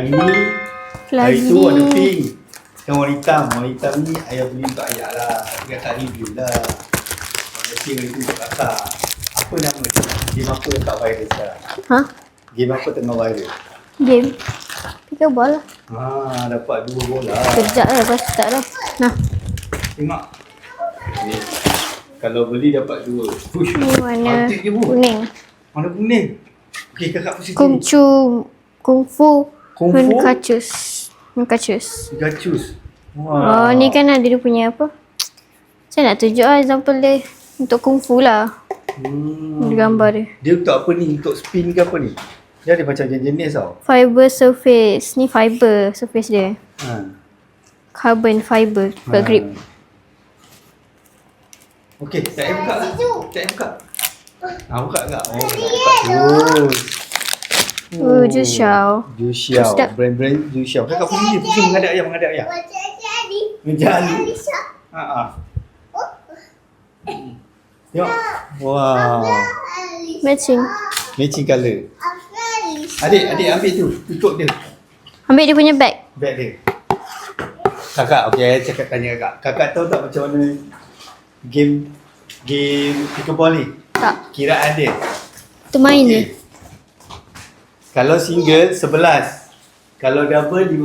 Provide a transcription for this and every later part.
Hari tu ada pink. Yang warna hitam. Warna hitam ni ayah beli untuk ayah lah. Tapi kakak review lah. Warna pink hari tu untuk kakak. Apa nama dia? Game apa yang tak viral sekarang? Ha? Game apa tengah viral? Game. Pickleball lah. Dapat 2 bola. Kejap lah, lepas tu tak dah. Nah. Tengok. Ni. Kalau beli dapat 2. Push. Ni warna Cantik je, Bu. kuning. Warna kuning. Okey, kakak posisi Kung Fu. Kung Fu? Hunkachus. Gacus. Oh, ni kan ada dia punya apa? Saya nak tunjuk lah example dia. Untuk Kung Fu lah. Dia gambar dia. Dia untuk apa ni? Untuk spin ke apa ni? Dia ada macam jenis tau. Fiber surface. Ni fiber surface dia. Carbon fiber. Buat grip. Okey, tak payah buka lah. Tak payah buka. Buka tak? Oh, bagus. Jus Xiao. Jus Xiao. Sedap. Brand Jus Xiao. Kakak pusing menghadap ayah. Mengejar Ali. Tengok. Wow. Matching. Matching colour. Adik ambil tu. Tutup dia. Ambil dia punya bag. Bag dia. Kakak, okey, cakap tanya kakak. Kakak tahu tak macam mana game pickleball ni? Tak. Kiraan dia. Tu main Okey. je. Kalau single 11. Kalau double 15.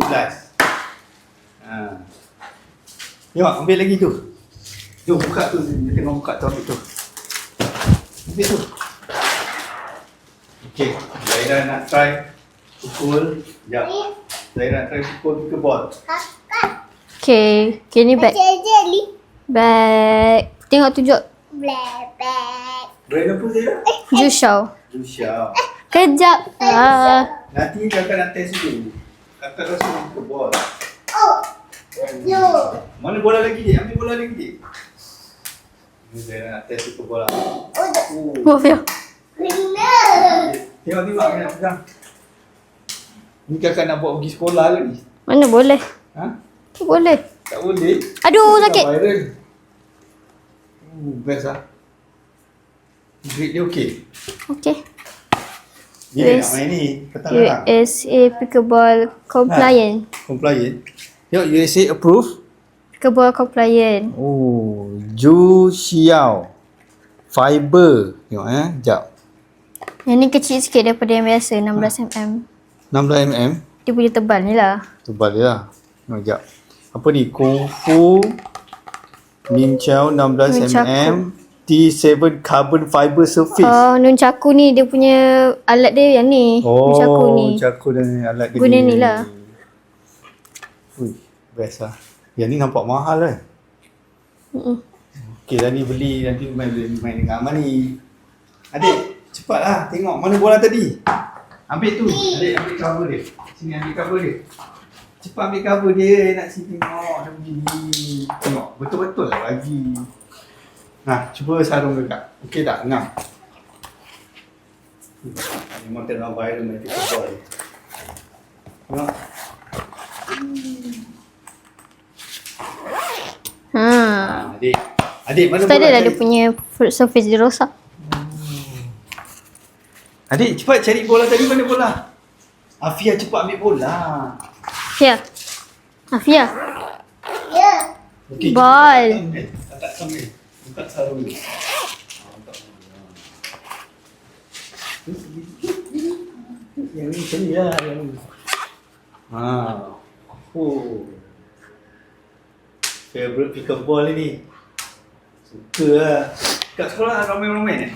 Tengok, ambil lagi tu. Jom buka tu. Dia tengok buka tu, ambil tu. Ambil tu. Okey, Zaira nak try pukul. Sekejap. Zaira nak try pukul pickleball. Okay. Okay, ni bag. Bag. Tengok tunjuk. Brand apa Zaira? Jus Xiao. Jus Xiao. Kejap. Nanti kakak nak test dulu. Kakak rasa nak pickleball. Mana bola lagi dia? Ambil bola lagi dia. Ni Zaira nak test pickleball lah. Oh, ya. Tengok nak pegang. Ni kakak nak bawa pergi sekolah ke ni? Mana boleh? Tak boleh. Tak boleh. Aduh, sakit. Viral. Best lah. Grip dia okey. Okay. Dia nak main ni. Petang-petang. USA Pickleball Compliant. Compliant. Tengok USA approve. Pickleball Compliant. Oh, Jus Xiao. Fiber. Tengok sekejap. Yang ni kecil sikit daripada yang biasa, 16mm. 16mm. Dia punya tebal ni lah. Tebal dia lah. Tengok sekejap. Apa ni? Kung Fu Min Chow 16mm T7 Carbon Fiber Surface. Oh, nunchaku ni dia punya alat dia yang ni. Nunchaku ni. Nunchaku dan alat dia Guna ni lah. Ui, best lah. Yang ni nampak mahal kan? Okey, dah ni beli nanti main dengan Aman ni. Adik, cepatlah tengok mana bola tadi. Ambil tu. Adik ambil cover dia. Sini ambil cover dia. Cepat ambil cover dia, nak sini tengok dia begini. Tengok, betul-betul lah bagi. Cuba sarung dekat. Okey tak? Ngam. Memang tengah viral main pickleball ni. Tengok. Adik mana Tadi bola dah dia punya surface dia rosak. Adik cepat cari bola tadi, mana bola? Afia cepat ambil bola. Afia. Okey, Ball. tak sambil. Buka sarung ni. Yang ni macam ni lah. Yang ni. Favorite pickleball ni. Suka lah. Kat sekolah ramai-ramai ni?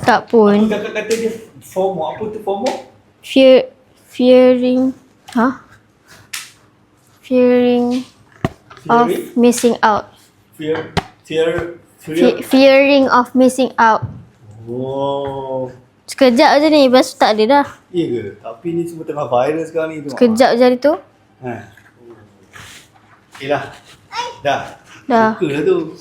Tak pun. Apa kakak kata dia FOMO? Apa tu FOMO? Fearing of missing out. Fearing of missing out. Oh. Sekejap je ni, lepas tu tak ada dah. Ya ke? Tapi ni semua tengah viral sekarang ni. Sekejap je hari tu. Okey lah. Dah. Dah. Suka lah tu.